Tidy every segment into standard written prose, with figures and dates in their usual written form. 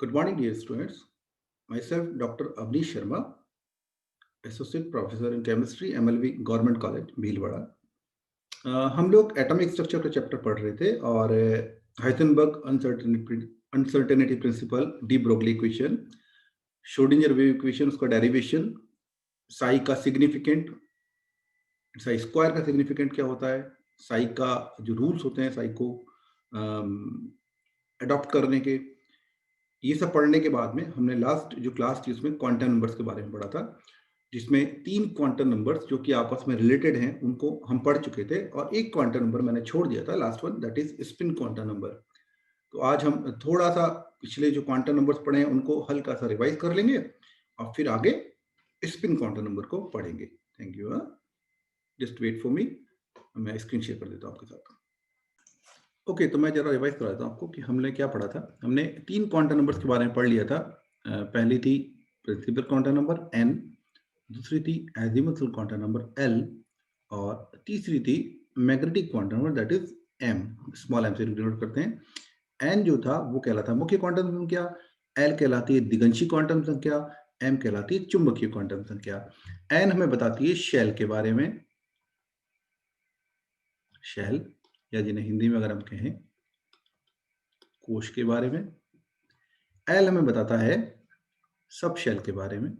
Good morning, dear students. Myself, Dr. Avnish Sharma, Associate Professor in Chemistry, MLV Government College, Bhilwara. हम लोग atomic structure का chapter पढ़ रहे थे और Heisenberg uncertainty principle, de Broglie equation, Schrodinger wave equation, उसका derivation, Sai का significant, Sai square का सिग्निफिकेंट क्या होता है, साई का जो रूल्स होते हैं साई को अडॉप्ट करने के, ये सब पढ़ने के बाद में हमने लास्ट जो क्लास थी उसमें क्वांटम नंबर्स के बारे में पढ़ा था, जिसमें 3 क्वांटम नंबर्स जो कि आपस में रिलेटेड हैं उनको हम पढ़ चुके थे और एक क्वांटम नंबर मैंने छोड़ दिया था, last one, that is spin quantum number. तो आज हम थोड़ा सा पिछले जो क्वांटम नंबर्स पढ़े हैं उनको हल्का सा रिवाइज कर लेंगे और फिर आगे स्पिन क्वांटम नंबर को पढ़ेंगे। Thank you. Just wait for me, मैं स्क्रीन शेयर कर देता हूँ आपके साथ। ओके, तो मैं जरा रिवाइज करा देता हूँ आपको कि हमने क्या पढ़ा था। हमने 3 क्वांटम नंबर्स के बारे में पढ़ लिया था। पहली थी प्रिंसिपल क्वांटम नंबर n, दूसरी थी एजिमुथल क्वांटम नंबर l और तीसरी थी magnetic quantum number that is m, small m से डिनोट करते हैं। n जो था वो कहलाता है मुख्य क्वांटम संख्या, l कहलाती है दिगंशी क्वांटम संख्या, m कहलाती है चुंबकीय क्वांटम संख्या। n हमें बताती है शेल के बारे में, शेल या जिन्हें हिंदी में अगर हम कहें कोश के बारे में। एल हमें बताता है सब शेल के बारे में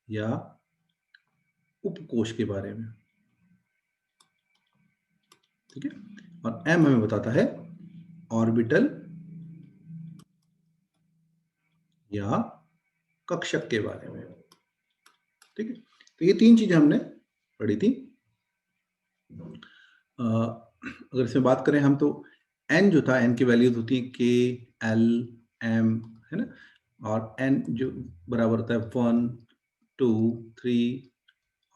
या उपकोश के बारे में, ठीक है। और एम हमें बताता है ऑर्बिटल या कक्षक के बारे में, ठीक है। तो ये 3 चीजें हमने पढ़ी थी। अगर इसमें बात करें हम तो एन जो था, एन की वैल्यूज होती है के, एल, एम, है ना। और एन जो बराबर होता है 1, 2, 3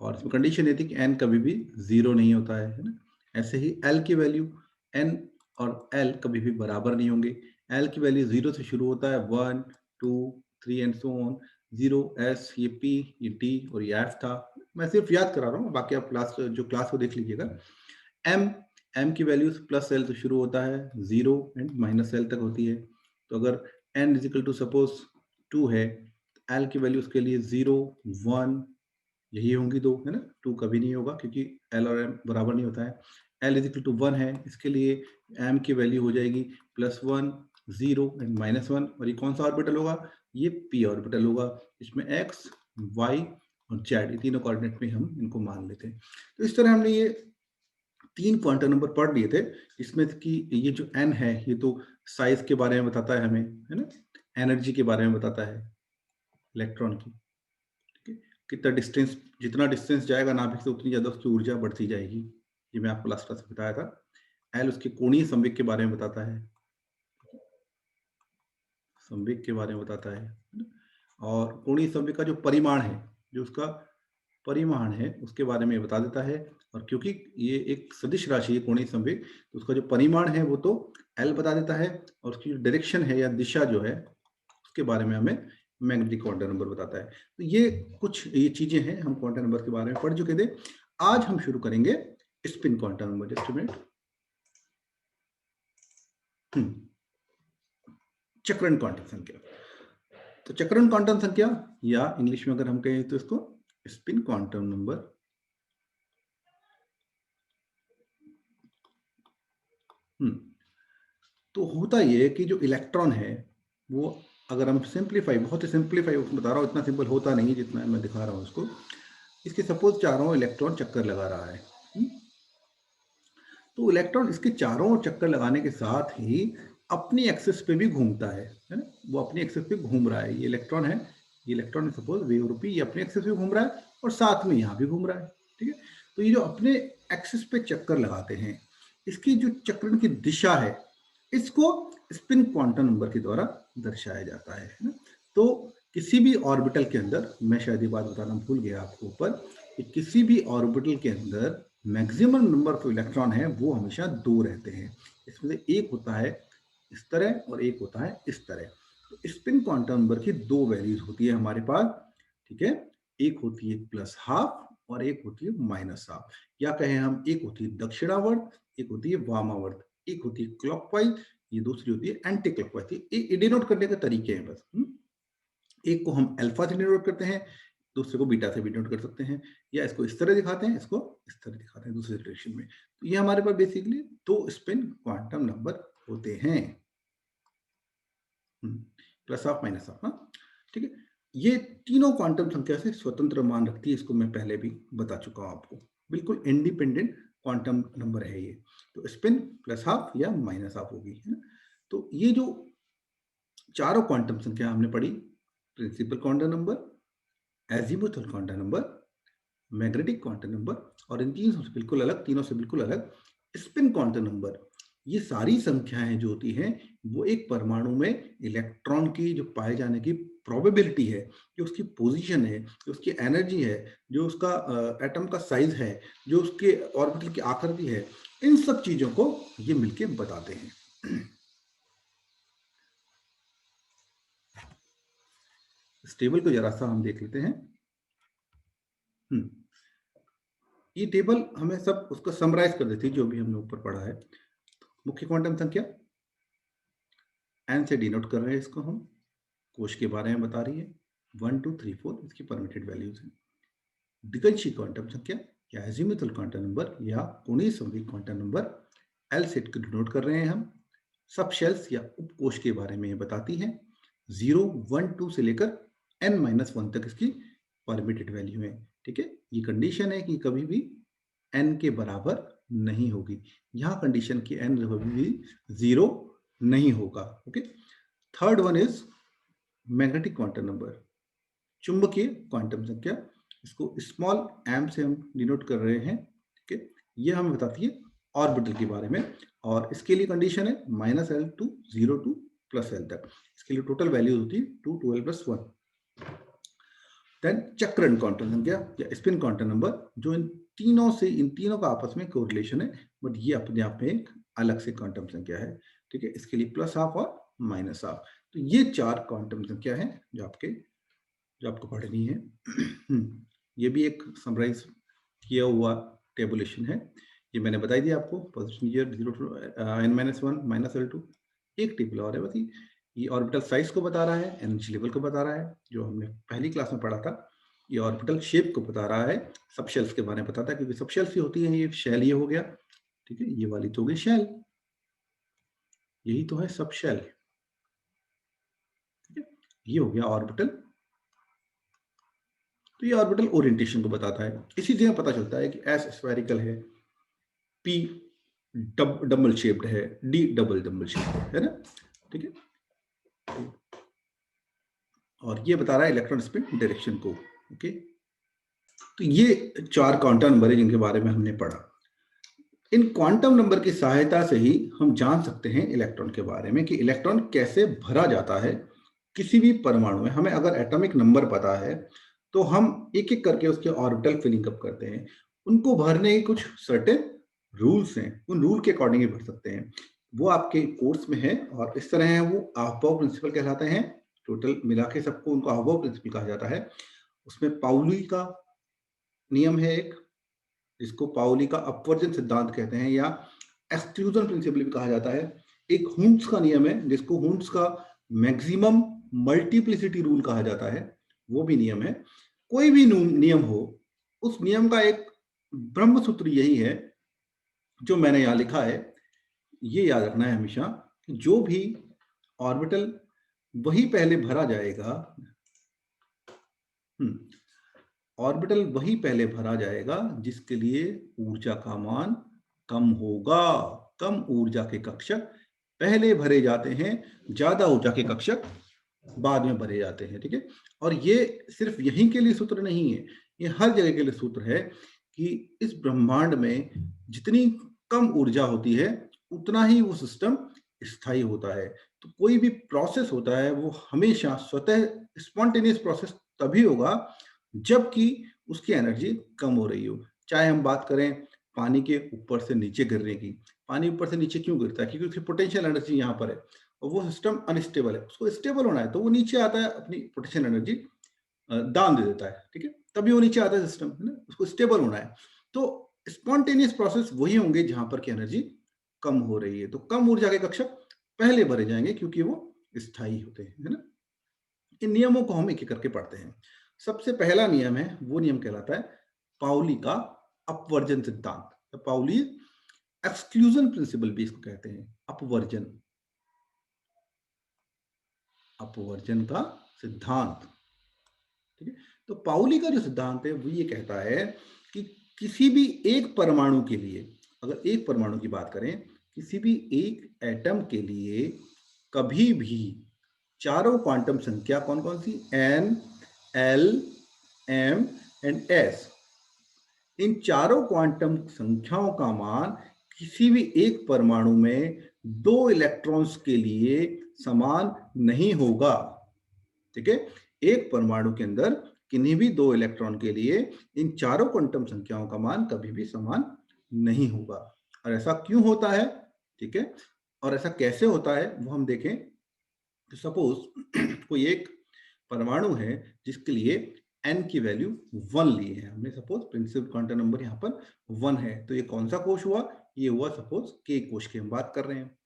और इसमें कंडीशन ये थी कि एन कभी भी 0 नहीं होता है ना। ऐसे ही एल की वैल्यू, एन और एल कभी भी बराबर नहीं होंगे। एल की वैल्यू 0 से शुरू होता है, 1, 2, 3 एंड सो ऑन। 0 एस, ये पी, ये टी और ये एफ था। मैं सिर्फ याद करा रहा हूँ, बाकी आप क्लास को देख लीजिएगा। एम की वैल्यूज प्लस एल से शुरू होता है, 0 एंड माइनस एल तक होती है। तो अगर N is equal to suppose 2 है, एल की वैल्यू उसके लिए 0, 1 यही होंगी दो, है ना। 2 कभी नहीं होगा क्योंकि एल और एम बराबर नहीं होता है। एल इज इक्वल टू 1 है, इसके लिए एम की वैल्यू हो जाएगी +1, 0 एंड -1। और ये कौन सा ऑर्बिटल होगा? ये पी ऑर्बिटल होगा। इसमें एक्स, वाई और जेड, ये तीनों कोऑर्डिनेट में हम इनको मान लेते हैं। तो इस तरह हमने ये 3 क्वांटम नंबर पढ़ लिए थे। इसमें कि ये जो एन है ये तो साइज के बारे में बताता है हमें, है ना। एनर्जी के बारे में बताता है इलेक्ट्रॉन की, कितना डिस्टेंस, जितना डिस्टेंस जाएगा नाभिक से उतनी ज्यादा उसकी ऊर्जा बढ़ती जाएगी। ये मैं आपको लास्ट क्लास में बताया था। एल उसके कोणीय संवेग के बारे में बताता है, संवेग के बारे में बताता है। और कोणीय संवेग का जो परिमाण है, जो उसका परिमाण है उसके बारे में बता देता है। और क्योंकि ये एक सदिश राशि है कोणीय संवेग, तो उसका जो परिमाण है वो तो एल बता देता है, और उसकी जो डायरेक्शन है या दिशा जो है उसके बारे में हमें मैग्नेटिक क्वांटम नंबर बताता है। तो ये कुछ ये चीजें हैं हम क्वांटम नंबर के बारे में पढ़ चुके थे। आज हम शुरू करेंगे spin quantum number. Just minute. चक्रण क्वांटम संख्या। तो चक्रण क्वांटम संख्या या इंग्लिश में अगर हम कहें तो इसको स्पिन क्वांटम नंबर। तो होता ये है कि जो इलेक्ट्रॉन है वो, अगर हम सिंप्लीफाई, बहुत ही सिंप्लीफाई बता रहा हूँ, इतना सिंपल होता नहीं है जितना मैं दिखा रहा हूँ इसको। इसके सपोज चारों इलेक्ट्रॉन चक्कर लगा रहा है। तो इलेक्ट्रॉन इसके चारों ओर चक्कर लगाने के साथ ही अपनी एक्सिस पे भी घूमता है ना। वो अपनी एक्सिस पे घूम रहा है। ये इलेक्ट्रॉन है, ये इलेक्ट्रॉन सपोज वेव रूपी, ये अपने एक्सिस पे घूम रहा है और साथ में यहाँ भी घूम रहा है, ठीक है। तो ये जो अपने एक्सिस पे चक्कर लगाते हैं, इसकी जो चक्रण की दिशा है, इसको स्पिन क्वांटम नंबर के द्वारा दर्शाया जाता है ना। तो किसी भी ऑर्बिटल के अंदर, मैं शायद ये बात बताना भूल गया आपको ऊपर, कि किसी भी ऑर्बिटल के अंदर मैक्सिमम नंबर ऑफ इलेक्ट्रॉन है वो हमेशा 2 रहते हैं। इसमें से एक होता है इस तरह और एक होता है इस तरह। तो स्पिन क्वांटम नंबर की 2 वैल्यूज होती है हमारे पास, ठीक है। एक होती है +12 और एक होती है -12, या कहें हम एक होती है दक्षिणावर्त, एक होती है वामावर्त। एक होती है क्लॉकवाइज, ये दूसरी होती है एंटी क्लॉकवाइज। ये डिनोट करने के तरीके हैं बस। एक को हम अल्फा से डिनोट करते हैं, दूसरे को बीटा से भी डिनोट कर सकते हैं, या इसको इस तरह दिखाते हैं, इसको इस तरह दिखाते हैं दूसरे डायरेक्शन में। तो ये हमारे पास बेसिकली 2 स्पिन क्वांटम नंबर होते हैं, प्लस ऑफ माइनस ऑफ। हाँ, ठीक है। ये तीनों क्वांटम संख्या से स्वतंत्र मान रखती है, इसको मैं पहले भी बता चुका हूं आपको। बिल्कुल इंडिपेंडेंट क्वांटम नंबर है ये। तो स्पिन प्लस हाफ या माइनस हाफ होगी, है ना। तो ये जो चारों क्वांटम संख्या हमने पढ़ी, principal quantum number, azimuthal quantum number, magnetic quantum number, और इन तीनों से बिल्कुल अलग स्पिन क्वांटम नंबर। ये सारी संख्याएं जो होती हैं वो एक परमाणु में इलेक्ट्रॉन की जो पाए जाने की प्रोबेबिलिटी है, जो उसकी पोजीशन है, जो उसकी एनर्जी है, जो उसका एटम का साइज है, जो उसके ऑर्बिटल की आकृति है, इन सब चीजों को ये मिलके बताते हैं। इस टेबल को जरा सा हम देख लेते हैं। ये टेबल हमें सब उसको समराइज कर देती है जो भी हमने ऊपर पढ़ा है। मुख्य क्वांटम संख्या एन से डिनोट कर रहे हैं इसको हम, कोश के बारे में बता रही है, 1 2 3 4 इसकी परमिटेड वैल्यूज हैं। दिगंशी क्वांटम संख्या या एजीमुथल क्वांटम नंबर या कोणीय संवेग क्वांटम नंबर, एल सेट को डिनोट कर रहे हैं हम। सब शेल्स या उपकोश के बारे में ये बताती है। 0 1 2 से लेकर n-1 तक इसकी परमिटेड वैल्यू है, ठीक है। ये कंडीशन है कि कभी भी n के बराबर नहीं होगी। यहाँ कंडीशन की n कभी भी 0 नहीं होगा, okay. Third one is magnetic quantum number, चुंबकीय क्वांटम संख्या, इसको स्मॉल m से हम डिनोट कर रहे हैं, ठीक है। ये हमें बताती है ऑर्बिटल के बारे में, और इसके लिए कंडीशन है -L टू 0 टू +L तक। इसके लिए टोटल वैल्यू होती है 2 12 + 1। देन चक्रण क्वांटम संख्या या स्पिन क्वांटम नंबर, जो इन तीनों का आपस में कोरिलेशन है, बट ये अपने आप में एक अलग से क्वांटम संख्या है, ठीक है। इसके लिए प्लस हाफ और माइनस हाफ। तो ये 4 क्वांटम संख्या है जो आपको पढ़नी है। ये भी एक समराइज किया हुआ टेबुलेशन है, ये मैंने बताई दी आपको। पोजीशन ईयर 0 टू n-1 -L2। एक टेबल और है बस, ये ऑर्बिटल साइज को बता रहा है, एनर्जी लेवल को बता रहा है, जो हमने पहली क्लास में पढ़ा था। ये ऑर्बिटल शेप को बता रहा है, सब शेल्स के बारे में बताता है, क्योंकि सब शेल्स ही होती हैं। ये शेल ये हो गया, ठीक है, ये वाली तो हो गई शेल, यही तो है सब शेल, ठीक है। ये हो गया ऑर्बिटल। तो ये ऑर्बिटल ओरिएंटेशन को बताता है। इसी से पता चलता है कि एस स्फेरिकल है, पी डबल शेप्ड है, डी डबल शेप्ड है ना, ठीक है। और ये बता रहा है इलेक्ट्रॉन स्पिन डायरेक्शन को, ओके। तो ये 4 क्वांटम नंबर है जिनके बारे में हमने पढ़ा। इन क्वांटम नंबर की सहायता से ही हम जान सकते हैं इलेक्ट्रॉन के बारे में, कि इलेक्ट्रॉन कैसे भरा जाता है किसी भी परमाणु में। हमें अगर एटॉमिक नंबर पता है तो हम एक एक करके उसके ऑर्बिटल फिलिंग अप करते हैं। उनको भरने के कुछ सर्टेन रूल्स हैं, उन रूल के अकॉर्डिंग ही भर सकते हैं। वो आपके कोर्स में है और इस तरह है, वो अहबाउ प्रिंसिपल कहलाते हैं। टोटल मिला के सबको उनको अहबाउ प्रिंसिपल कहा जाता है। उसमें पाउली का नियम है एक, जिसको पाउली का अपवर्जन सिद्धांत कहते हैं, या एक्सक्लूजन प्रिंसिपल भी कहा जाता है। एक हुंड्स का नियम है, जिसको हुंड्स का मैक्सिमम मल्टीप्लिसिटी रूल कहा जाता है, वो भी नियम है। कोई भी नियम हो, उस नियम का एक ब्रह्म सूत्र यही है जो मैंने यहां लिखा है। ये याद रखना है हमेशा कि जो भी ऑर्बिटल वही पहले भरा जाएगा, ऑर्बिटल वही पहले भरा जाएगा जिसके लिए ऊर्जा का मान कम होगा। कम ऊर्जा के कक्षक पहले भरे जाते हैं, ज्यादा ऊर्जा के कक्षक बाद में भरे जाते हैं, ठीक है। और ये सिर्फ यहीं के लिए सूत्र नहीं है, ये हर जगह के लिए सूत्र है कि इस ब्रह्मांड में जितनी कम ऊर्जा होती है उतना ही वो सिस्टम स्थायी होता है। तो कोई भी प्रोसेस होता है वो हमेशा स्वतः स्पॉन्टेनियस प्रोसेस तभी होगा जबकि उसकी एनर्जी कम हो रही हो। चाहे हम बात करें पानी के ऊपर से नीचे गिरने की, पानी ऊपर से नीचे क्यों गिरता है? क्योंकि उसकी पोटेंशियल एनर्जी यहाँ पर है और वो सिस्टम अनस्टेबल है। उसको स्टेबल होना है तो वो नीचे आता है, अपनी पोटेंशियल एनर्जी दान दे देता है, ठीक है, तभी वो नीचे आता है सिस्टम, है ना। उसको स्टेबल होना है। तो स्पॉन्टेनियस प्रोसेस वही होंगे जहां पर की एनर्जी कम हो रही है, तो कम ऊर्जा के कक्षक पहले भरे जाएंगे क्योंकि वो स्थायी होते हैं, है ना। इन नियमों को हम एक एक करके पढ़ते हैं। सबसे पहला नियम है, वो नियम कहलाता है पाउली का अपवर्जन सिद्धांत। तो पाउली एक्सक्लूजन प्रिंसिपल भी इसको कहते हैं, अपवर्जन, अपवर्जन का सिद्धांत। ठीक है, तो पाउली का जो सिद्धांत है वो ये कहता है कि किसी भी एक परमाणु के लिए, अगर एक परमाणु की बात करें, किसी भी एक एटम के लिए कभी भी चारों क्वांटम संख्या कौन कौन सी, N, L, M and S, इन चारों क्वांटम संख्याओं का मान किसी भी एक परमाणु में दो इलेक्ट्रॉन्स के लिए समान नहीं होगा। ठीक है, एक परमाणु के अंदर किन्हीं भी दो इलेक्ट्रॉन के लिए इन चारों क्वांटम संख्याओं का मान कभी भी समान नहीं होगा। और ऐसा क्यों होता है, ठीक है, और ऐसा कैसे होता है वो हम देखें। तो सपोज कोई एक परमाणु है जिसके लिए n की वैल्यू 1 ली है हमने, सपोज प्रिंसिपल क्वांटम नंबर यहाँ पर 1 है, तो ये कौन सा कोश हुआ, ये हुआ सपोज k कोश की हम बात कर रहे हैं।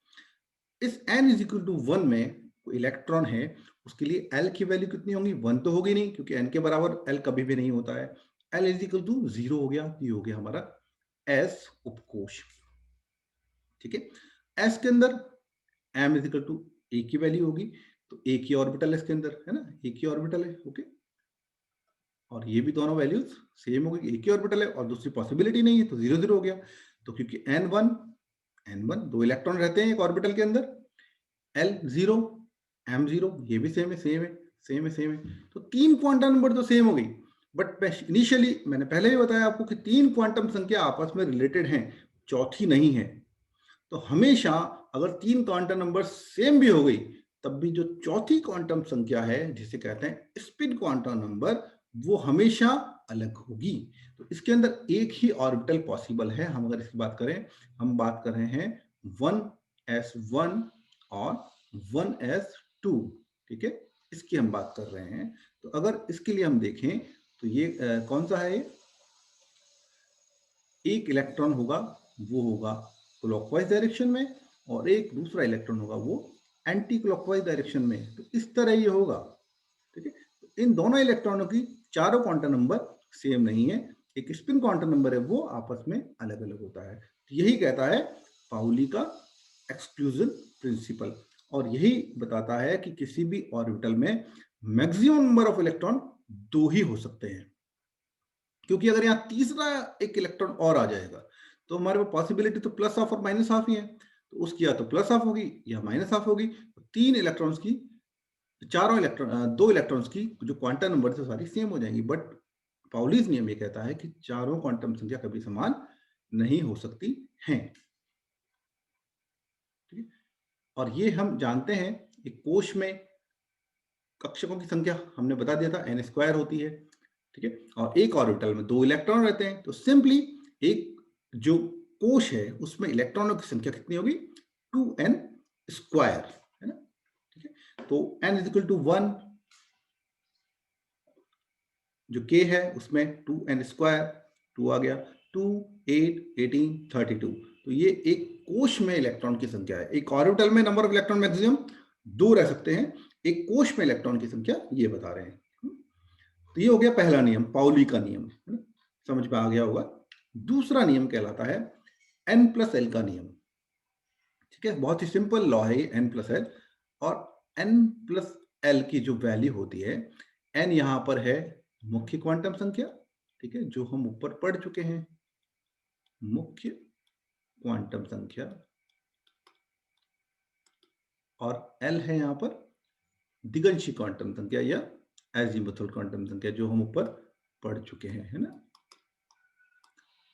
इस n इज इक्वल टू 1 में इलेक्ट्रॉन है, उसके लिए l की वैल्यू कितनी होगी, 1 तो होगी नहीं क्योंकि n के बराबर l कभी भी नहीं होता है। l इज इक्वल टू 0 हो गया, ये हो गया हमारा s उपकोश। ठीक है, s के अंदर m is equal to a की वैल्यू होगी, तो a की ऑर्बिटल है इसके अंदर, है ना, a की ऑर्बिटल है, ओके। और ये भी दोनों वैल्यूज सेम हो गई, एक ही ऑर्बिटल है और दूसरी पॉसिबिलिटी नहीं है, तो 0 0 हो गया। तो क्योंकि n1 दो इलेक्ट्रॉन रहते हैं एक ऑर्बिटल के अंदर, l0 m0 ये भी सेम है, सेम है, सेम है, सेम है, तो तीन क्वांटम नंबर तो सेम हो गई। बट इनिशियली मैंने पहले भी बताया आपको कि तीन क्वांटम संख्या आपस में रिलेटेड हैं, चौथी नहीं है। तो हमेशा अगर तीन क्वांटम नंबर सेम भी हो गई, तब भी जो चौथी क्वांटम संख्या है जिसे कहते हैं स्पिन क्वांटम नंबर, वो हमेशा अलग होगी। तो इसके अंदर एक ही ऑर्बिटल पॉसिबल है। हम अगर इसकी बात करें, हम बात कर रहे हैं 1s1 और 1s2, ठीक है, इसकी हम बात कर रहे हैं। तो अगर इसके लिए हम देखें तो ये कौन सा है, ये एक इलेक्ट्रॉन होगा वो होगा क्लॉकवाइज डायरेक्शन में, और एक दूसरा इलेक्ट्रॉन होगा वो एंटी क्लॉकवाइज डायरेक्शन में। तो इस तरह ये होगा, ठीक है। तो इन दोनों इलेक्ट्रॉनों की चारों क्वांटम नंबर सेम नहीं है, एक स्पिन क्वांटम नंबर है वो आपस में अलग अलग होता है। तो यही कहता है पाउली का एक्सक्लूजन प्रिंसिपल, और यही बताता है कि किसी भी ऑर्बिटल में मैक्सिमम नंबर ऑफ इलेक्ट्रॉन दो ही हो सकते हैं, क्योंकि अगर यहाँ तीसरा एक इलेक्ट्रॉन और आ जाएगा तो हमारे पास पॉसिबिलिटी तो प्लस हाफ और माइनस हाफ ही है, तो उसकी या तो प्लस हाफ होगी या माइनस हाफ होगी। तो तीन इलेक्ट्रॉन्स की, चारों इलेक्ट्रॉन, दो इलेक्ट्रॉन्स की जो क्वांटम नंबर से सारी सेम हो जाएंगी। बट पाउलीज नियम ये कहता है कि चारों क्वांटम संख्या कभी समान नहीं हो सकती हैं, ठीक है। और ये हम जानते हैं, एक कोश में कक्षकों की संख्या हमने बता दिया था n² होती है, ठीक है, और एक ऑर्बिटल में दो इलेक्ट्रॉन रहते हैं, तो सिंपली एक जो कोश है उसमें इलेक्ट्रॉनों की संख्या कितनी होगी, 2n², है ना, ठीक है। तो n इज इक्वल टू 1, जो k है उसमें 2n², 2 आ गया, 2 8 18 32। तो ये एक कोश में इलेक्ट्रॉन की संख्या है। एक ऑर्बिटल में नंबर ऑफ इलेक्ट्रॉन मैक्सिमम दो रह सकते हैं, एक कोश में इलेक्ट्रॉन की संख्या ये बता रहे हैं। तो ये हो गया पहला नियम, पाउली का नियम, है ना, समझ में आ गया होगा। दूसरा नियम कहलाता है n+l का नियम, ठीक है, बहुत ही सिंपल लॉ है ये n+l। और n+l की जो वैल्यू होती है, n यहां पर है मुख्य क्वांटम संख्या, ठीक है, जो हम ऊपर पढ़ चुके हैं, मुख्य क्वांटम संख्या, और l है यहां पर दिगंशी क्वांटम संख्या या एजीमुथल क्वांटम संख्या, जो हम ऊपर पढ़ चुके हैं, है ना,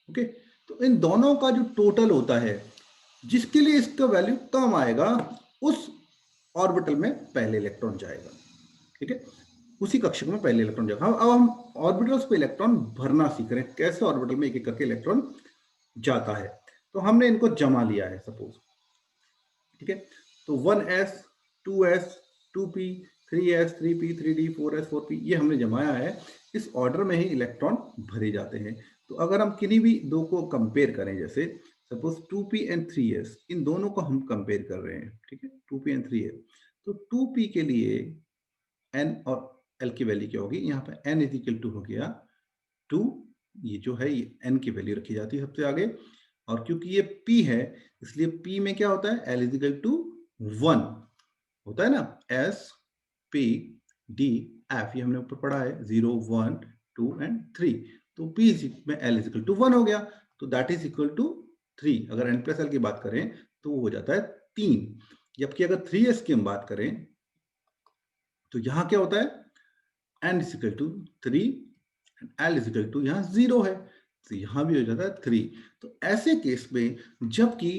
ओके। तो इन दोनों का जो टोटल होता है, जिसके लिए इसका वैल्यू कम आएगा उस ऑर्बिटल में पहले इलेक्ट्रॉन जाएगा, ठीक है, उसी कक्षक में पहले इलेक्ट्रॉन जाएगा। अब हम ऑर्बिटल्स पे इलेक्ट्रॉन भरना सीख रहे हैं, कैसे ऑर्बिटल में एक एक करके इलेक्ट्रॉन जाता है। तो हमने इनको जमा लिया है सपोज, ठीक है, तो 1s 2s 2p 3s 3p 3d 4s 4p ये हमने जमाया है। इस ऑर्डर में ही इलेक्ट्रॉन भरे जाते हैं। तो अगर हम किन्हीं भी दो को कंपेयर करें, जैसे सपोज 2p एंड 3s, इन दोनों को हम कंपेयर कर रहे हैं, ठीक है, 2p एंड 3s। तो 2p के लिए n और l की वैल्यू क्या होगी, यहाँ पे n इज इक्वल टू हो गया 2, ये जो है ये n की वैल्यू रखी जाती है सबसे आगे, और क्योंकि ये p है इसलिए p में क्या होता है, l इज इक्वल टू 1 होता है ना, s p d f, ये हमने ऊपर पढ़ा है 0 1 2 एंड 3, तो p में l इज इक्वल टू 1 हो गया, तो दैट इज इक्वल टू 3। अगर n प्लस l की बात करें तो वो हो जाता है 3, जबकि अगर 3s की हम बात करें तो यहां क्या होता है, n is equal to 3 and l is equal to यहाँ 0 है, तो यहां भी हो जाता है 3। तो ऐसे केस में जबकि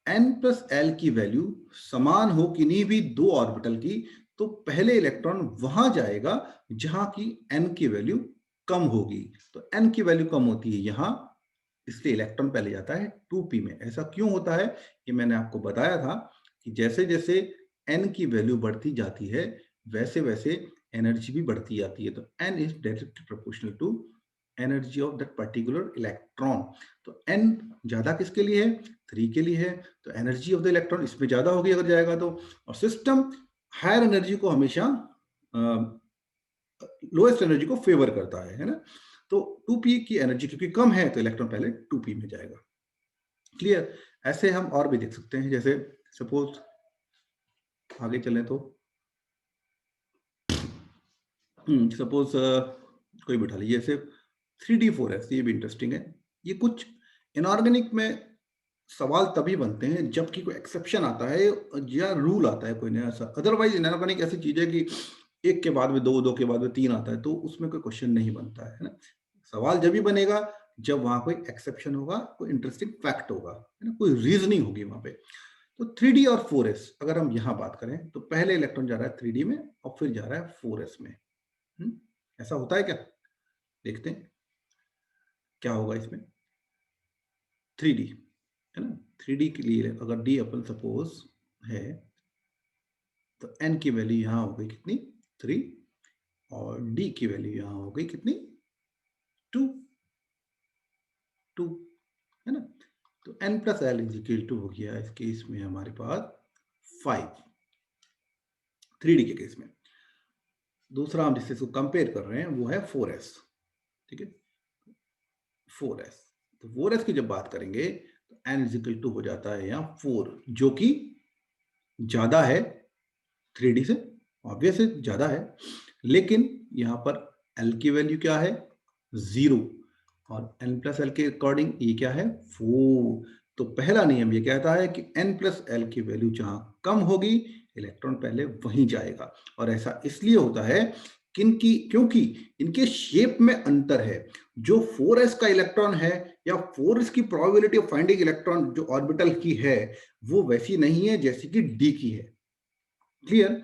n प्लस l की वैल्यू समान हो किन्हीं भी दो ऑर्बिटल की, तो पहले इलेक्ट्रॉन वहां जाएगा जहां की n की वैल्यू कम होगी। तो n की वैल्यू कम होती है यहां, इसलिए इलेक्ट्रॉन पहले जाता है 2p में। ऐसा क्यों होता है, ये मैंने आपको बताया था कि जैसे जैसे n की वैल्यू बढ़ती जाती है वैसे वैसे एनर्जी भी बढ़ती जाती है। तो n is directly proportional to energy of that particular electron. तो n ज्यादा किसके लिए है, 3 के लिए है, तो एनर्जी ऑफ द इलेक्ट्रॉन इसमें ज्यादा होगी अगर जाएगा तो। और सिस्टम हायर एनर्जी को हमेशा लोएस्ट एनर्जी को फेवर करता है ना। तो 2p की एनर्जी क्योंकि कम है तो इलेक्ट्रॉन पहले 2p में जाएगा। क्लियर। ऐसे हम और भी देख सकते हैं, जैसे सपोज आगे चलें तो सपोज कोई बिठा लीजिए जैसे 3d4s, ये भी इंटरेस्टिंग है। ये कुछ इनऑर्गेनिक में सवाल तभी बनते हैं जबकि कोई एक्सेप्शन आता है या रूल आता है कोई नया सा। अदरवाइज इनऑर्गेनिक ऐसी चीज है कि एक के बाद में दो, दो के बाद में तीन आता है, तो उसमें कोई क्वेश्चन नहीं बनता है ना। सवाल जब भी बनेगा जब वहां कोई एक्सेप्शन होगा, कोई इंटरेस्टिंग फैक्ट होगा, है ना, कोई रीजनिंग होगी वहां पे। तो 3d और 4s अगर हम यहां बात करें तो पहले इलेक्ट्रॉन जा रहा है 3d में और फिर जा रहा है 4s में। ऐसा होता है क्या, देखते हैं क्या होगा इसमें। 3d है ना, 3d के लिए अगर d अपन सपोज है तो n की वैल्यू यहां हो गई कितनी, 3, और d की वैल्यू यहां हो गई कितनी, 2, 2 है ना। तो n plus L is equal to हो गया इस केस में हमारे पास 5, 3d के केस में। दूसरा हम जिससे इसको कंपेयर कर रहे हैं वो है 4s, ठीक है, 4s। तो 4s की जब बात करेंगे तो n इज इक्वल टू हो जाता है यहाँ 4, जो कि ज्यादा है 3d से, ऑब्वियस है ज्यादा है, लेकिन यहां पर l की वैल्यू क्या है, 0, और n प्लस एल के अकॉर्डिंग ये क्या है, 4। तो पहला नियम ये कहता है कि n प्लस एल की वैल्यू जहां कम होगी इलेक्ट्रॉन पहले वहीं जाएगा। और ऐसा इसलिए होता है क्योंकि इनके शेप में अंतर है। जो 4s का इलेक्ट्रॉन है या 4s की प्रोबेबिलिटी ऑफ फाइंडिंग इलेक्ट्रॉन जो ऑर्बिटल की है वो वैसी नहीं है जैसी कि d की है। क्लियर।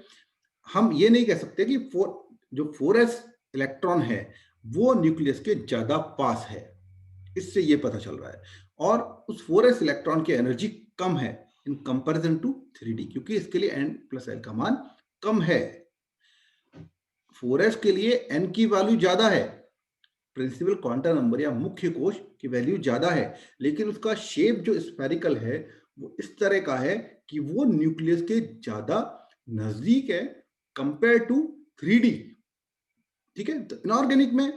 हम ये नहीं कह सकते कि जो 4s इलेक्ट्रॉन है वो न्यूक्लियस के ज्यादा पास है, इससे ये पता चल रहा है। और उस 4s इलेक्ट्रॉन की एनर्जी कम है इन कंपैरिजन टू 3d, क्योंकि इसके लिए n प्लस एल का मान कम है। 4s के लिए n की वैल्यू ज्यादा है, प्रिंसिपल क्वांटम नंबर या मुख्य कोश की वैल्यू ज्यादा है, लेकिन उसका शेप जो स्फेरिकल है वो इस तरह का है कि वो न्यूक्लियस के ज्यादा नजदीक है कंपेयर टू 3d। ठीक है। तो इनऑर्गेनिक में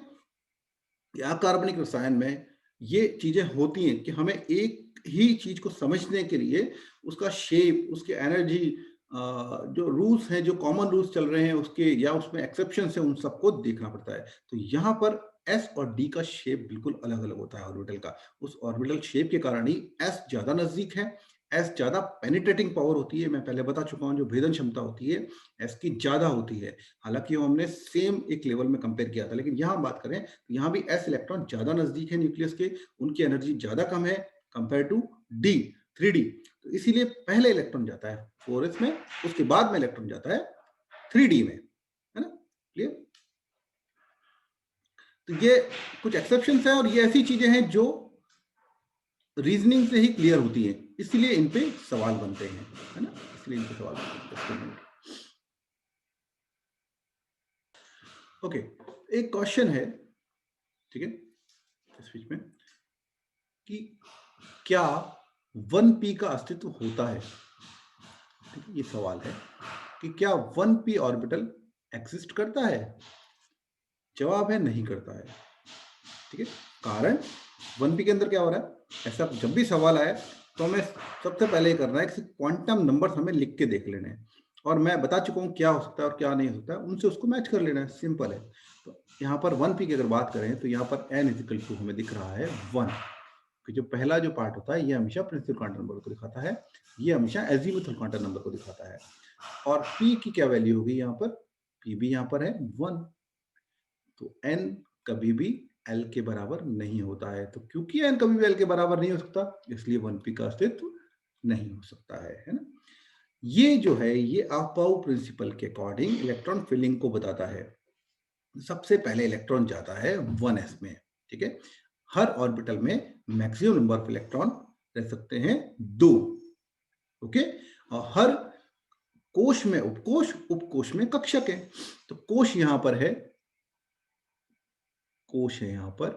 या कार्बनिक रसायन में ये चीजें होती हैं कि हमें एक ही चीज को समझने के लिए उसका शेप, उसके एनर्जी, जो रूल्स हैं, जो कॉमन रूल्स चल रहे हैं उसके, या उसमें एक्सेप्शन है, उन सबको देखना पड़ता है। तो यहाँ पर एस और डी का शेप बिल्कुल अलग अलग होता है ऑर्बिटल का। उस ऑर्बिटल शेप के कारण ही एस ज्यादा नजदीक है, एस ज्यादा पेनिट्रेटिंग पावर होती है, मैं पहले बता चुका हूं, जो भेदन क्षमता होती है एस की ज्यादा होती है। हालांकि वो हमने सेम एक लेवल में कंपेयर किया था, लेकिन यहाँ बात करें तो यहाँ भी एस इलेक्ट्रॉन ज्यादा नजदीक है न्यूक्लियस के, उनकी एनर्जी ज्यादा कम है कंपेयर टू डी, 3d। तो इसीलिए पहले इलेक्ट्रॉन जाता है 4s में, उसके बाद में इलेक्ट्रॉन जाता है 3d में, है ना। क्लियर। तो ये कुछ एक्सेप्शंस है और ये ऐसी चीजें हैं जो रीजनिंग से ही क्लियर होती है, इसलिए इन पे सवाल बनते हैं, है ना, इसलिए इन पे सवाल बनते हैं। ओके, एक क्वेश्चन है, ठीक है, इस बीच में, कि क्या 1p का अस्तित्व होता है? ठीक है, ये सवाल है कि क्या 1p ऑर्बिटल एग्जिस्ट करता है? जवाब है नहीं करता है। ठीक है, कारण 1p के अंदर क्या हो रहा है, ऐसा जब भी सवाल आए तो हमें सबसे पहले ये करना है कि क्वांटम नंबर हमें लिख के देख लेने हैं, और मैं बता चुका हूँ क्या हो सकता है और क्या नहीं हो सकता है, उनसे उसको मैच कर लेना है, सिंपल है। तो यहाँ पर 1p की अगर बात करें तो यहाँ पर n इजिकल टू हमें दिख रहा है 1, कि जो पहला जो पार्ट होता है ये हमेशा प्रिंसिपल क्वांटम नंबर को दिखाता है, ये हमेशा एजीमुथल क्वांटम नंबर को दिखाता है। और p की क्या वैल्यू होगी यहाँ पर, p भी यहाँ पर है 1, तो n कभी भी l के बराबर नहीं होता है। तो क्योंकि n कभी भी l के बराबर नहीं हो सकता, इसलिए 1p का अस्तित्व नहीं हो सकता है ना। ये जो है ये अपाउ प्रिंसिपल के अकॉर्डिंग इलेक्ट्रॉन फिलिंग को बताता है। सबसे पहले इलेक्ट्रॉन जाता है 1s में, ठीक है। हर ऑर्बिटल में मैक्सिमम नंबर ऑफ इलेक्ट्रॉन रह सकते हैं 2, ओके। और हर कोश में उपकोश, उपकोश में कक्षक है। तो कोश यहां पर है, कोश है यहां पर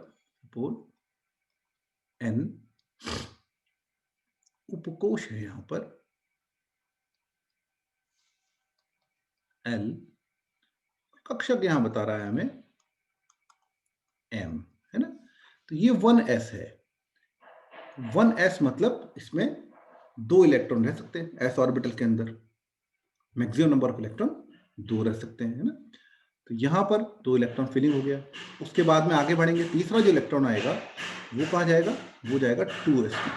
सपोज n, उपकोश है यहां पर l, कक्षक यहां बता रहा है हमें m, है ना। तो ये 1s है। 1s मतलब इसमें 2 इलेक्ट्रॉन रह सकते हैं s ऑर्बिटल के अंदर, मैक्सिमम नंबर ऑफ इलेक्ट्रॉन 2 रह सकते हैं, है ना। तो यहां पर 2 इलेक्ट्रॉन फिलिंग हो गया। उसके बाद में आगे बढ़ेंगे, तीसरा जो इलेक्ट्रॉन आएगा वो कहां जाएगा, वो जाएगा 2s में।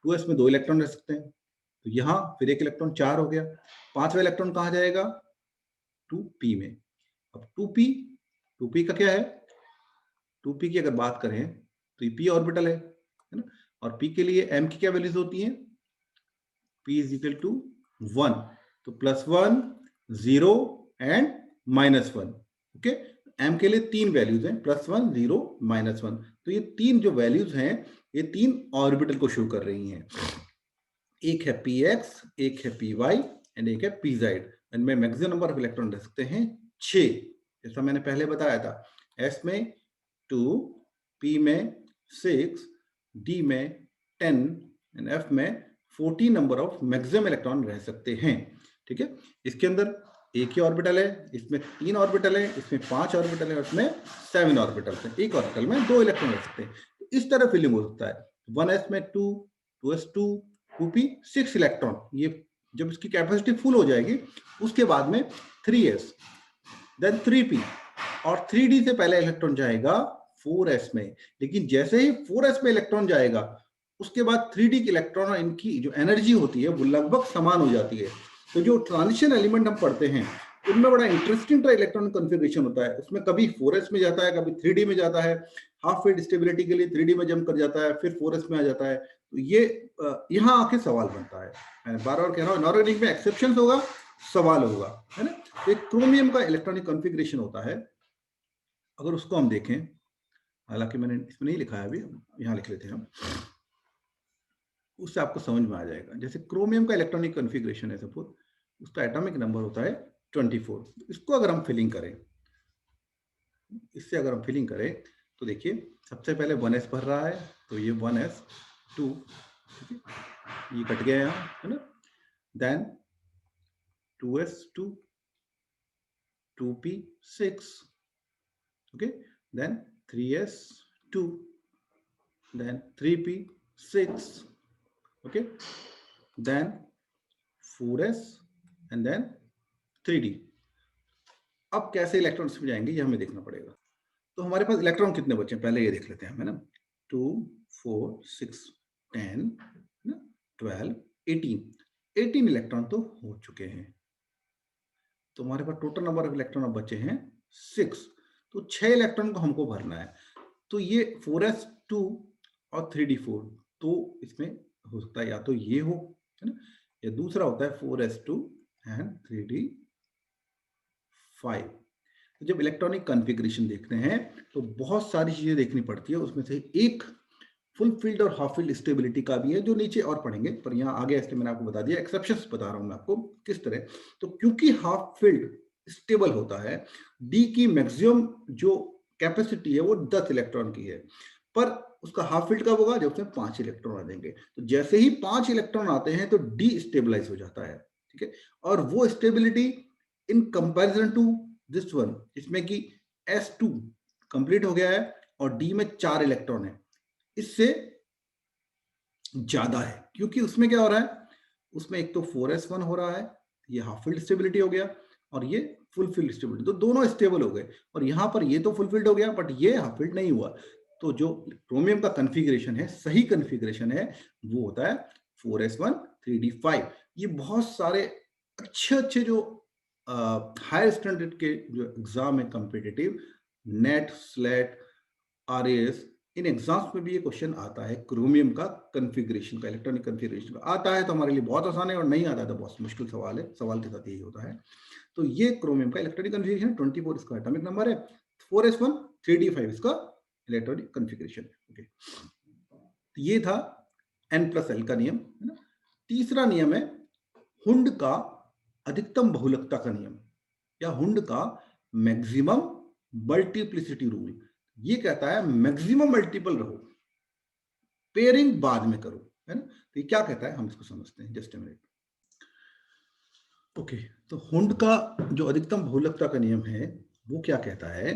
2s में 2 इलेक्ट्रॉन रह सकते हैं, तो यहां फिर 1 इलेक्ट्रॉन 4 हो गया। पांचवा इलेक्ट्रॉन कहां जाएगा, 2p में। अब 2p का क्या है, 2p की अगर बात करें तो ये p ऑर्बिटल है ना। और p के लिए m की क्या वैल्यूज होती हैं, p इज इक्वल टू 1, तो +1, 0 एंड -1, ओके। m के लिए 3 वैल्यूज हैं, +1, 0, -1। तो ये 3 जो वैल्यूज हैं ये 3 ऑर्बिटल को शो कर रही हैं। एक है px, एक है py एंड एक है pz। इनमें मैक्सिमम नंबर ऑफ इलेक्ट्रॉन रह सकते हैं 6, जैसा मैंने पहले बताया था। s में 2, p में 6, d में 10 एंड f में 14 नंबर ऑफ मैक्सिमम इलेक्ट्रॉन रह सकते हैं, ठीक है। इसके अंदर एक ही ऑर्बिटल है, इसमें 3 ऑर्बिटल है, इसमें 5 ऑर्बिटल है, इसमें 7 ऑर्बिटल है। एक ऑर्बिटल में 2 इलेक्ट्रॉन रह सकते हैं। तो इस तरह फिलिंग हो सकता है। 1s में 2, 2s 2, 2p 6 इलेक्ट्रॉन। ये जब इसकी कैपेसिटी फुल हो जाएगी उसके बाद में 3s, देन 3p, और 3d से पहले इलेक्ट्रॉन जाएगा 4s में। लेकिन जैसे ही 4s में इलेक्ट्रॉन जाएगा उसके बाद 3d के इलेक्ट्रॉन और इनकी जो एनर्जी होती है वो लगभग समान हो जाती है। तो जो ट्रांजिशन एलिमेंट हम पढ़ते हैं उनमें बड़ा इंटरेस्टिंग इलेक्ट्रॉन कॉन्फ़िगरेशन होता है। उसमें कभी 4s में जाता है, कभी 3d में जाता है। हाफ वेट स्टेबिलिटी के लिए 3d में जंप कर जाता है, फिर 4s में आ जाता है। तो ये यहाँ आके सवाल बनता है। मैं बार बार कह रहा हूँ, इनऑर्गेनिक में एक्सेप्शन होगा, सवाल होगा, है ना। तो एक क्रोमियम का इलेक्ट्रॉनिक कॉन्फ़िगरेशन होता है, अगर उसको हम देखें, हालांकि मैंने इसमें नहीं लिखा है अभी, यहाँ लिख लेते हैं हम, उससे आपको समझ में आ जाएगा। जैसे क्रोमियम का इलेक्ट्रॉनिक कॉन्फ़िगरेशन है सपोज, उसका एटॉमिक नंबर होता है 24। इसको अगर हम फिलिंग करें, इससे अगर हम फिलिंग करें तो देखिए सबसे पहले 1s भर रहा है, तो ये 1s 2, ठीक है, ये कट गया यहाँ, है ना। Then 2s 2, 2p 6, okay, then 3s 2, then 3p 6, okay, then 4s and then 3d। अब कैसे इलेक्ट्रॉन में जाएंगे ये हमें देखना पड़ेगा। तो हमारे पास इलेक्ट्रॉन कितने बचे पहले ये देख लेते हैं, है ना। 2, 4, 6, 10, 12, 18 इलेक्ट्रॉन तो हो चुके हैं। तो हमारे पास टोटल नंबर ऑफ इलेक्ट्रॉन अब बचे हैं 6। तो 6 इलेक्ट्रॉन को हमको भरना है। तो ये 4s 2 और 3d 4, तो इसमें हो सकता है या तो ये हो, है ना, या दूसरा होता है 4s 2 एंड 3d 5। तो जब इलेक्ट्रॉनिक कॉन्फ़िगरेशन देखते हैं तो बहुत सारी चीजें देखनी पड़ती है। उसमें से एक फुल फील्ड और हाफ फील्ड स्टेबिलिटी का भी है, जो नीचे और पढ़ेंगे, पर यहाँ आगे इसलिए मैंने आपको बता दिया। एक्सेप्शंस बता रहा हूं मैं आपको किस तरह। तो क्योंकि हाफ फील्ड स्टेबल होता है, डी की मैक्सिमम जो कैपेसिटी है वो 10 इलेक्ट्रॉन की है, पर उसका हाफ फील्ड कब होगा? जब उसमें 5 इलेक्ट्रॉन आ जाएंगे। तो जैसे ही 5 इलेक्ट्रॉन आते हैं तो डी स्टेबलाइज हो जाता है, ठीक है। और वो stability in comparison to this one, इसमें कि S2 कंप्लीट हो गया है और डी में 4 इलेक्ट्रॉन है, इससे ज्यादा है, क्योंकि उसमें क्या हो रहा है, उसमें एक तो 4s1 हो रहा है, ये हाफ फील्ड स्टेबिलिटी हो गया, और ये फुल फील्ड स्टेबिलिटी, तो दोनों स्टेबल हो गए। और यहां पर ये तो फुल फील्ड हो गया बट ये हाफ फील्ड नहीं हुआ। तो जो क्रोमियम का कॉन्फ़िगरेशन है, सही कॉन्फ़िगरेशन है, वो होता है 4s1 3d5। ये बहुत सारे अच्छे अच्छे जो हायर स्टैंडर्ड के जो एग्जाम है कॉम्पिटिटिव, नेट, स्लेट, आरएएस, इन एग्जाम्स में भी ये क्वेश्चन आता है क्रोमियम का कॉन्फ़िगरेशन का, इलेक्ट्रॉनिक कॉन्फ़िगरेशन का। आता है तो हमारे लिए बहुत आसान है, और नहीं आता है तो बहुत मुश्किल सवाल है। सवाल के साथ यही होता है। तो ये क्रोमियम का इलेक्ट्रॉनिक कॉन्फ़िगरेशन 24 इसका एटॉमिक नंबर है, 4s1 3d5 इसका इलेक्ट्रॉनिक कॉन्फ़िगरेशन है। ओके, तो ये था n+l का नियम, है ना। तीसरा नियम है हुंड का अधिकतम बहुलकता का नियम, या हुंड का मैक्सिमम मल्टीप्लिसिटी रूल। ये कहता है मैक्सिमम मल्टीपल रहो, पेयरिंग बाद में करो, है ना। तो ये क्या कहता है हम इसको समझते हैं, जस्ट अ मिनट। ओके, तो हुंड का जो अधिकतम बहुलकता का नियम है वो क्या कहता है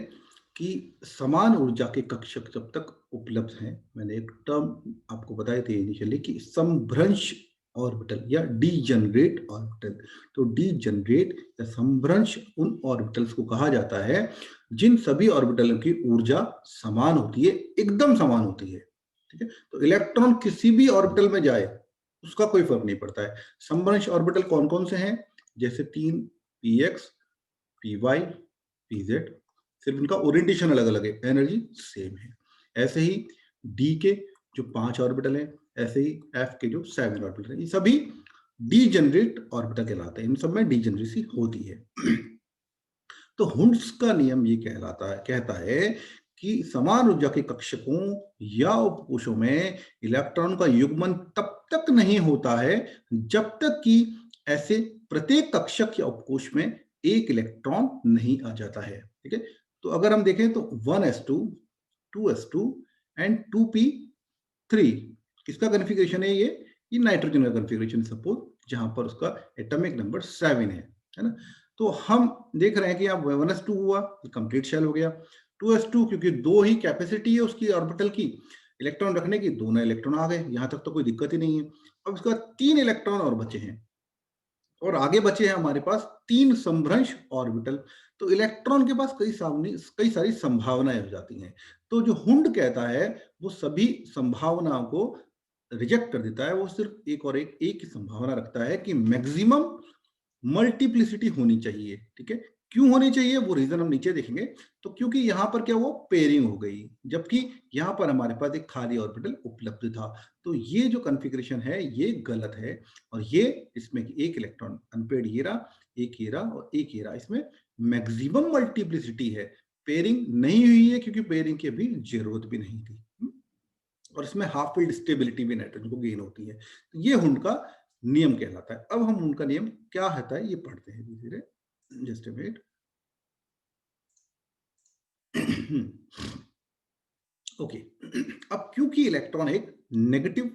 कि समान ऊर्जा के कक्षक जब तक उपलब्ध हैं, मैंने एक टर्म आपको बताई थी इनिशियली कि समभ्रंश ऑर्बिटल या डीजनरेट ऑर्बिटल। तो डीजनरेट या समभ्रंश उन ऑर्बिटल्स को कहा जाता है जिन सभी ऑर्बिटलों की ऊर्जा समान होती है, एकदम समान होती है, ठीक है। तो इलेक्ट्रॉन किसी भी ऑर्बिटल में जाए उसका कोई फर्क नहीं पड़ता है। समभ्रंश ऑर्बिटल कौन कौन से हैं? जैसे 3 px, py, pz, सिर्फ इनका ओरिएंटेशन अलग अलग है, एनर्जी सेम है। ऐसे ही डी के जो 5 ऑर्बिटल हैं, ऐसे ही एफ के जो 7 ऑर्बिटल हैं, ये सभी डीजनरेट ऑर्बिटल कहलाते हैं, इन सब में डीजनरेसी होती है। तो हुंड्स का नियम ये कहता है कि समान ऊर्जा के कक्षकों या उपकोशों में इलेक्ट्रॉन का युग्मन तब तक नहीं होता है जब तक कि ऐसे प्रत्येक कक्षक या उपकोश में एक इलेक्ट्रॉन नहीं आ जाता है, ठीक है। तो अगर हम देखें तो 1s2, 2s2 एंड 2p3 किसका कॉन्फ़िगरेशन है? ये नाइट्रोजन का कॉन्फ़िगरेशन, सपोज, जहां पर उसका एटॉमिक नंबर 7 है ना। तो हम देख रहे हैं कि अब 1s2 हुआ, कंप्लीट शेल हो गया। 2s2 क्योंकि 2 ही कैपेसिटी है उसकी ऑर्बिटल की इलेक्ट्रॉन रखने की, दोनों इलेक्ट्रॉन आ गए, यहां तक तो कोई दिक्कत ही नहीं है। अब इसका 3 इलेक्ट्रॉन और बचे हैं, और आगे बचे हैं हमारे पास 3 समभ्रंश ऑर्बिटल। तो इलेक्ट्रॉन के पास कई सारी संभावनाएं हो जाती हैं। तो जो हुंड कहता है वो सभी संभावनाओं को रिजेक्ट कर देता है, वो सिर्फ एक ही संभावना रखता है कि मैक्सिमम मल्टीप्लिसिटी होनी चाहिए, ठीक है। क्यों होनी चाहिए वो रीजन हम नीचे देखेंगे। तो क्योंकि यहां पर क्या, वो पेयरिंग हो गई, जबकि यहां पर हमारे पास एक खाली ऑर्बिटल उपलब्ध था। तो ये जो कॉन्फ़िगरेशन है ये गलत है, और ये इसमें एक इलेक्ट्रॉन अनपेड ये रहा, एक ये रहा और एक ये रहा, इसमें मैक्सिमम मल्टीप्लिसिटी है। पेयरिंग नहीं हुई है क्योंकि पेयरिंग की अभी जरूरत भी नहीं थी, और इसमें हाफ फील्ड स्टेबिलिटी भी नाइट्रोजन को गेन होती है। तो ये हुंड का नियम कहलाता है। अब हम उनका नियम क्या होता है ये पढ़ते हैं धीरे धीरे, जस्ट अ मिनट। ओके, अब क्योंकि इलेक्ट्रॉन एक नेगेटिव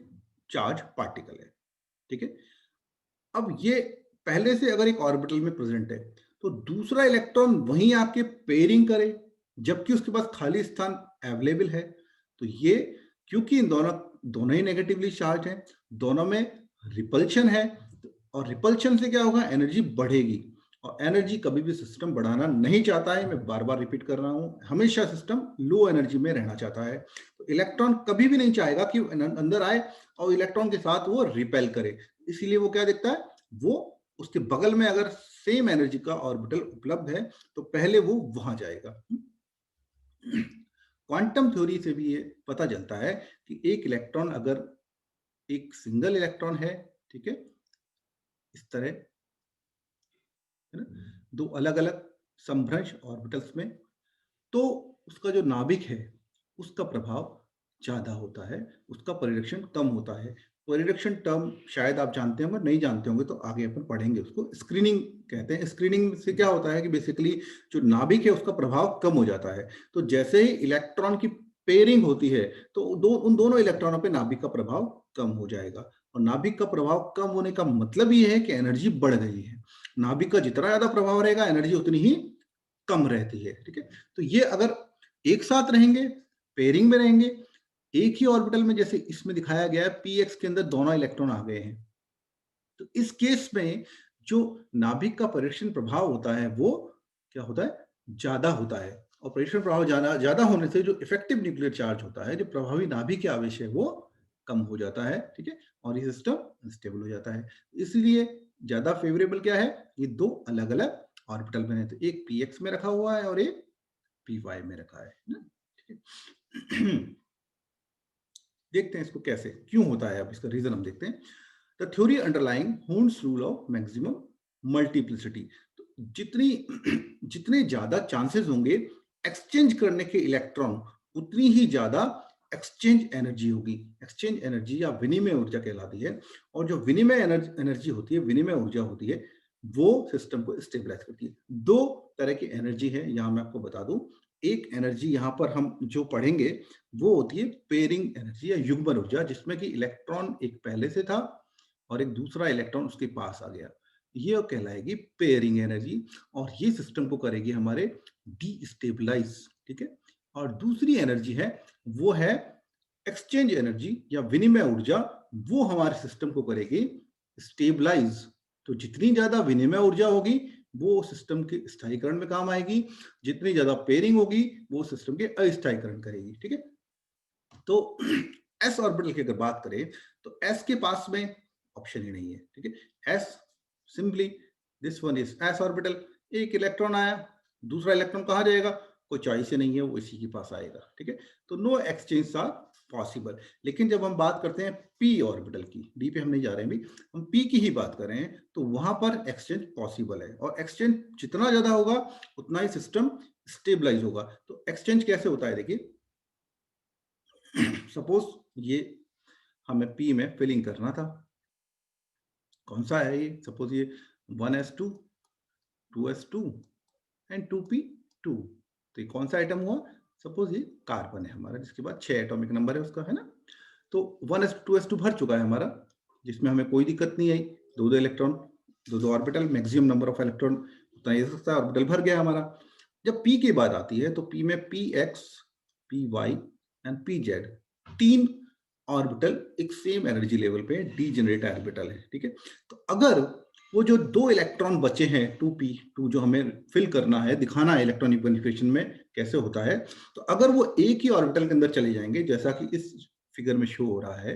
चार्ज पार्टिकल है, ठीक है। अब ये पहले से अगर एक ऑर्बिटल में प्रेजेंट है तो दूसरा इलेक्ट्रॉन वहीं आके पेयरिंग करे, जबकि उसके पास खाली स्थान अवेलेबल है। तो ये क्योंकि इन दोनों दोनों ही नेगेटिवली चार्ज हैं, दोनों में रिपल्शन है, और रिपल्शन से क्या होगा, एनर्जी बढ़ेगी, और एनर्जी कभी भी सिस्टम बढ़ाना नहीं चाहता है। मैं बार बार रिपीट कर रहा हूं, हमेशा सिस्टम लो एनर्जी में रहना चाहता है। तो इलेक्ट्रॉन कभी भी नहीं चाहेगा कि अंदर आए और इलेक्ट्रॉन के साथ वो रिपेल करे। इसीलिए वो क्या देखता है, वो उसके बगल में अगर सेम एनर्जी का ऑर्बिटल उपलब्ध है तो पहले वो वहां जाएगा। क्वांटम थ्योरी से भी ये पता चलता है कि एक इलेक्ट्रॉन अगर एक सिंगल इलेक्ट्रॉन है, ठीक है, इस तरह, है ना, दो अलग अलग समभ्रंश ऑर्बिटल्स में, तो उसका जो नाभिक है उसका प्रभाव ज्यादा होता है, उसका परिरक्षण कम होता है। परिरक्षण टर्म शायद आप जानते होंगे, नहीं जानते होंगे तो आगे अपन पढ़ेंगे उसको। स्क्रीनिंग कहते हैं। स्क्रीनिंग से क्या होता है कि बेसिकली जो नाभिक है उसका प्रभाव कम हो जाता है। तो जैसे ही इलेक्ट्रॉन की पेयरिंग होती है तो उन दोनों इलेक्ट्रॉनों पे नाभिक का प्रभाव कम हो जाएगा। और नाभिक का प्रभाव कम होने का मतलब ये है कि एनर्जी बढ़ गई है। नाभिक का जितना ज्यादा प्रभाव रहेगा एनर्जी उतनी ही कम रहती है। ठीक है, तो ये अगर एक साथ रहेंगे, पेयरिंग में रहेंगे, एक ही ऑर्बिटल में, जैसे इसमें दिखाया गया है पीएक्स के अंदर दोनों इलेक्ट्रॉन आ गए हैं, तो इस केस में जो नाभिक का परीक्षण प्रभाव होता है वो क्या होता है, ज्यादा होता है। और परीक्षण प्रभाव ज्यादा ज्यादा होने से जो इफेक्टिव न्यूक्लियर चार्ज होता है, जो प्रभावी नाभिक के आवेश है, वो कम हो जाता है। ठीक है, और ये सिस्टम अनस्टेबल हो जाता है। इसलिए ज्यादा फेवरेबल क्या है, ये दो अलग अलग ऑर्बिटल में है, तो एक पीएक्स में रखा हुआ है और एक पी में रखा है ना। ठीक है देखते हैं इसको कैसे क्यों होता है, अब इसका रीजन हम देखते हैं। The theory underlying Hund's rule of maximum multiplicity. तो जितने ज्यादा चांसेस होंगे एक्सचेंज करने के इलेक्ट्रॉन, उतनी ही ज्यादा एक्सचेंज एनर्जी होगी। एक्सचेंज एनर्जी या विनिमय ऊर्जा कहलाती है। और जो विनिमय एनर्जी होती है, विनिमय ऊर्जा होती है, वो सिस्टम को स्टेबलाइज करती है। दो तरह की एनर्जी है, यहां मैं आपको बता दूं। एक एनर्जी यहां पर हम जो पढ़ेंगे वो होती है पेयरिंग एनर्जी या युग्मन ऊर्जा, जिसमें कि इलेक्ट्रॉन एक पहले से था और एक दूसरा इलेक्ट्रॉन उसके पास आ गया, ये कहलाएगी पेयरिंग एनर्जी। और ये सिस्टम को करेगी हमारे डीस्टेबलाइज। ठीक है, और दूसरी एनर्जी है वो है एक्सचेंज एनर्जी या विनिमय ऊर्जा, वो हमारे सिस्टम को करेगी स्टेबलाइज। तो जितनी ज्यादा विनिमय ऊर्जा होगी वो सिस्टम के स्थायीकरण में काम आएगी, जितनी ज्यादा पेयरिंग होगी वो सिस्टम के अस्थायीकरण करेगी। ठीक है, तो एस ऑर्बिटल की अगर बात करें तो एस के पास में ऑप्शन ही नहीं है। ठीक है, S simply this one is S orbital. एक इलेक्ट्रॉन आया, दूसरा इलेक्ट्रॉन कहाँ जाएगा, कोई चॉइस ही नहीं है, वो इसी के पास आएगा। ठीक है, तो नो एक्सचेंज आर पॉसिबल। लेकिन जब हम बात करते हैं पी ऑर्बिटल की, डी पे हम नहीं जा रहे हैं भी, हम पी की ही बात कर रहे हैं, तो वहां पर एक्सचेंज पॉसिबल है। और एक्सचेंज जितना ज्यादा होगा उतना ही सिस्टम स्टेबलाइज होगा। तो एक्सचेंज कैसे होता है, देखिए सपोज ये हमें पी में फिलिंग करना था, कौन सा है ये, सपोज ये 1s2 2s2 एंड 2p2। तो ये कौन सा आइटम हुआ, सपोज ये कार्बन है हमारा, जिसके बाद 6 एटॉमिक नंबर है उसका, है ना। तो 1s2 भर चुका है हमारा, जिसमें हमें कोई दिक्कत नहीं आई। दो इलेक्ट्रॉन, दो orbital, maximum number of electron उतना ही सकता है, ऑर्बिटल भर गया हमारा। जब पी की बात आती है तो पी में P X, P Y and P Z, तीन ऑर्बिटल एक सेम एनर्जी लेवल पे डीजेनरेट ऑर्बिटल है। ठीक है, तो अगर वो जो दो इलेक्ट्रॉन बचे हैं 2p2, जो हमें फिल करना है, दिखाना है इलेक्ट्रॉनिक कॉन्फ़िगरेशन में कैसे होता है, तो अगर वो एक ही ऑर्बिटल के अंदर चले जाएंगे, जैसा कि इस फिगर में शो हो रहा है,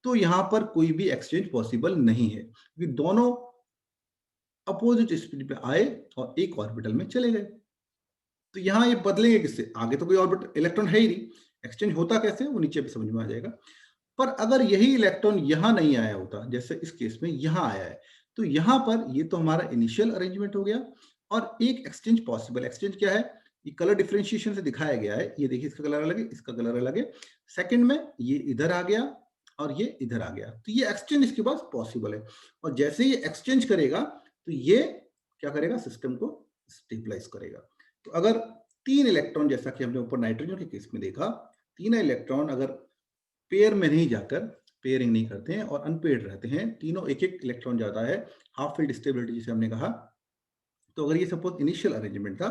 तो यहां पर कोई भी एक्सचेंज पॉसिबल नहीं है, क्योंकि दोनों अपोजिट स्पीड पे आए और एक ऑर्बिटल में चले गए। तो यहां ये बदलेंगे किससे, आगे तो कोई ऑर्बिटल इलेक्ट्रॉन है ही नहीं, एक्सचेंज होता कैसे वो नीचे भी समझ में आ जाएगा। पर अगर यही इलेक्ट्रॉन यहां नहीं आया होता, जैसे इस केस में यहां आया है, तो यहां पर ये तो हमारा इनिशियल अरेंजमेंट हो गया और एक एक्सचेंज पॉसिबल। एक्सचेंज क्या है, ये कलर डिफरेंशिएशन से दिखाया गया है, ये देखिए इसका कलर अलग है, इसका कलर अलग है। सेकंड में ये इधर आ गया और ये इधर आ गया, तो ये एक्सचेंज इसके पास पॉसिबल है। और जैसे ये एक्सचेंज करेगा तो ये क्या करेगा, सिस्टम को स्टेबलाइज करेगा। तो अगर तीन इलेक्ट्रॉन, जैसा कि हमने ऊपर नाइट्रोजन के केस में देखा, तीन इलेक्ट्रॉन अगर पेयर में नहीं जाकर पेयरिंग नहीं करते हैं और अनपेयर्ड रहते हैं, तीनों एक एक इलेक्ट्रॉन जाता है, हाफ फील्ड स्टेबिलिटी जिसे हमने कहा। तो अगर ये सपोज इनिशियल अरेंजमेंट था,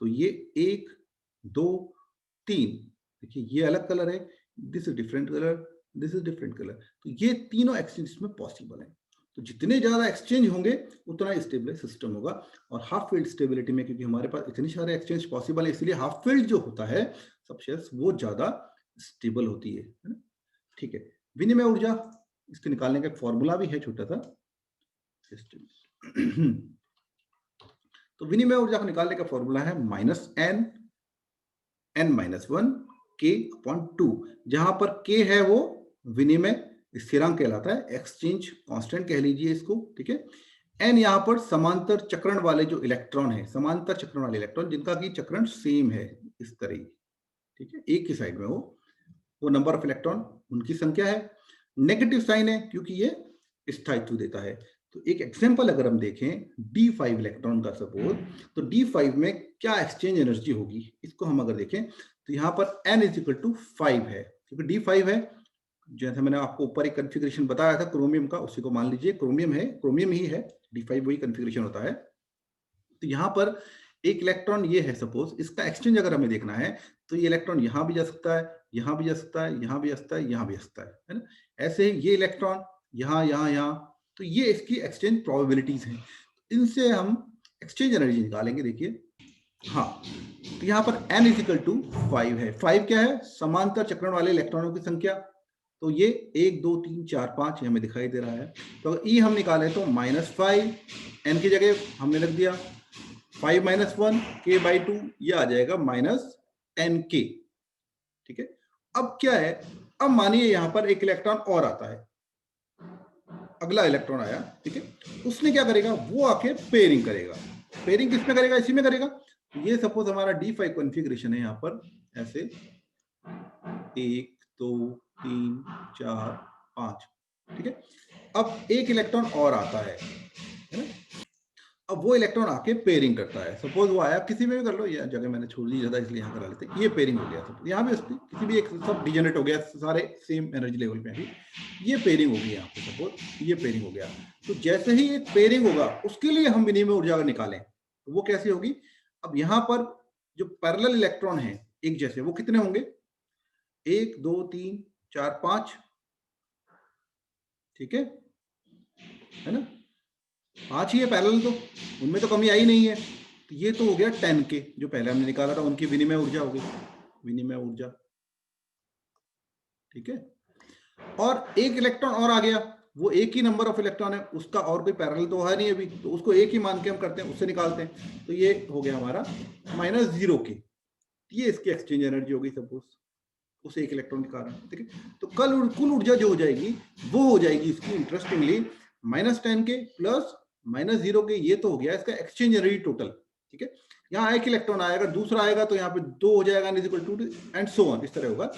तो ये 1 2 3, देखिए ये अलग कलर है, this is different colour, this is different colour, तो ये तीनों एक्सचेंज इसमें पॉसिबल है। तो जितने ज्यादा एक्सचेंज होंगे उतना स्टेबलाइज सिस्टम होगा। और हाफ फील्ड स्टेबिलिटी में, क्योंकि हमारे पास इतने सारे एक्सचेंज पॉसिबल है, इसलिए हाफ फील्ड जो होता है सब शेयर्स, वो ज्यादा स्टेबल होती है ना। ठीक है, विनिमय ऊर्जा, इसके निकालने का एक फॉर्मूला भी है छोटा सा सिस्टम। तो विनिमय ऊर्जा को निकालने का फॉर्मूला है -n(n-1) k/2, जहां पर k है वो विनिमय स्थिरांक कहलाता है, एक्सचेंज कांस्टेंट कह लीजिए इसको। ठीक है, n यहां पर समांतर चक्रण वाले जो इलेक्ट्रॉन है, समांतर चक्रण वाले इलेक्ट्रॉन जिनका की चक्रण सेम है इस तरह, ठीक है, एक ही साइड में वो नंबर ऑफ इलेक्ट्रॉन, उनकी संख्या है। नेगेटिव साइन है क्योंकि ये स्थायित्व देता है। तो एक एग्जांपल अगर हम देखें D5 इलेक्ट्रॉन का सपोज, तो D5 में क्या एक्सचेंज एनर्जी होगी, इसको हम अगर देखें, तो यहाँ पर n इज इक्वल टू 5 है, क्योंकि d 5 है। जैसे मैंने आपको ऊपर एक कॉन्फ़िगरेशन बताया था क्रोमियम का, उसी को मान लीजिए क्रोमियम है, क्रोमियम ही है, d5 वही कॉन्फ़िगरेशन होता है। तो यहाँ पर एक इलेक्ट्रॉन ये है सपोज, इसका एक्सचेंज अगर हमें देखना है तो ये इलेक्ट्रॉन यहाँ भी जा सकता है, यहाँ भी जा सकता है, यहाँ भी जा सकता है, यहाँ भी जा सकता है ना। ऐसे ही ये इलेक्ट्रॉन यहाँ यहाँ यहाँ, तो ये इसकी एक्सचेंज प्रोबेबिलिटीज हैं। इनसे हम एक्सचेंज एनर्जी निकालेंगे। देखिए हाँ, तो यहाँ पर n इज इक्वल टू 5 है। 5 क्या है? समांतर चक्रण वाले इलेक्ट्रॉनों की संख्या। तो ये 1 2 3 4 5 हमें दिखाई दे रहा है। तो अगर ई हम निकालें तो -5, n की जगह हमने रख दिया 5 - 1 k/2, ये आ जाएगा -10k। ठीक है, अब क्या है, अब मानिए यहां पर एक इलेक्ट्रॉन और आता है, अगला इलेक्ट्रॉन आया, ठीक है, उसने क्या करेगा, वो आके पेयरिंग करेगा। पेयरिंग किसमें करेगा? इसी में करेगा। ये सपोज हमारा d5 कॉन्फ़िगरेशन है, यहां पर ऐसे 1 2 3 4 5, ठीक है। अब एक इलेक्ट्रॉन और आता है ना, अब वो इलेक्ट्रॉन आके पेयरिंग करता है। सपोज वो आया, किसी में भी कर लो, ये जगह मैंने छोड़ दी ज्यादा इसलिए यहाँ करा लेते हैं। ये पेयरिंग हो गया, सब यहाँ भी किसी भी एक, सब डिजेनरेट हो गया, सारे सेम एनर्जी लेवल पे भी। ये पेयरिंग होगी यहाँ पे, सपोज ये पेयरिंग हो गया। तो जैसे ही एक पेयरिंग होगा, उसके लिए हम विनिमय ऊर्जा निकालें तो वो कैसी होगी? अब यहाँ पर जो पैरेलल इलेक्ट्रॉन है एक जैसे, वो कितने होंगे? 1 2 3 4 5, ठीक है ना, 5 ही है पैरेलल, तो उनमें तो कमी आई नहीं है। तो ये तो हो गया 10k, जो पहले हमने निकाला था, उनकी विनिमय ऊर्जा हो गई, विनिमय ऊर्जा। ठीक है, और एक इलेक्ट्रॉन और आ गया, वो एक ही नंबर ऑफ इलेक्ट्रॉन है, उसका और कोई पैरेलल तो है नहीं अभी, तो उसको एक ही मान के हम करते हैं, उससे निकालते हैं। तो ये हो गया हमारा -0k। ये इसकी एक्सचेंज एनर्जी हो गई सपोज, उस एक इलेक्ट्रॉन के कारण। ठीक है, तो कुल ऊर्जा जो हो जाएगी वो हो जाएगी इसकी, इंटरेस्टिंगली, -10k प्लस -0k। ये तो हो गया इसका एक्सचेंज एनर्जी टोटल। ठीक है, यहाँ एक इलेक्ट्रॉन आएगा, दूसरा आएगा, तो यहाँ पे 2 हो जाएगा, एंड सो ऑन, इस तरह होगा।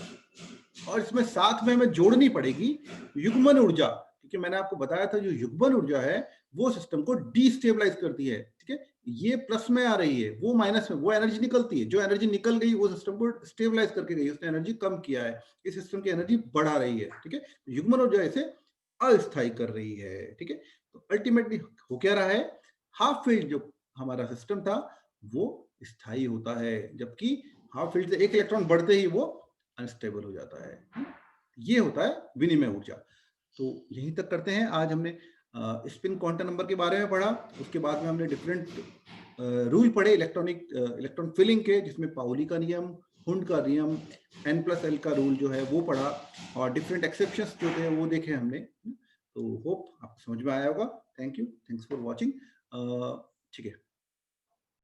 और इसमें साथ में हमें जोड़नी पड़ेगी युग्मन ऊर्जा, क्योंकि मैंने आपको बताया था जो युग्मन ऊर्जा है वो सिस्टम को डिस्टेबलाइज करती है। ठीक है, ये प्लस में आ रही है, वो माइनस में, वो एनर्जी निकलती है, जो एनर्जी निकल गई वो सिस्टम को स्टेबलाइज करके गई, उसने एनर्जी कम किया है, इस सिस्टम की एनर्जी बढ़ा रही है। ठीक है, युग्मन ऊर्जा इसे अस्थायी कर रही है। ठीक है, तो अल्टीमेटली हो क्या रहा है, हाफ फील्ड जो हमारा सिस्टम था वो स्थायी होता है, जबकि हाफ फील्ड से एक इलेक्ट्रॉन बढ़ते ही वो अनस्टेबल हो जाता है। ये होता है विनिमय ऊर्जा। तो यहीं तक करते हैं। आज हमने स्पिन क्वांटम नंबर के बारे में पढ़ा, उसके बाद में हमने डिफरेंट रूल पढ़े इलेक्ट्रॉन फिलिंग के, जिसमें पाउली का नियम, हुंड का नियम, n+l का रूल जो है वो पढ़ा, और डिफरेंट एक्सेप्शंस जो थे वो देखे हमने। तो होप आपको समझ में आया होगा। Thank you, thanks for watching. ठीक है।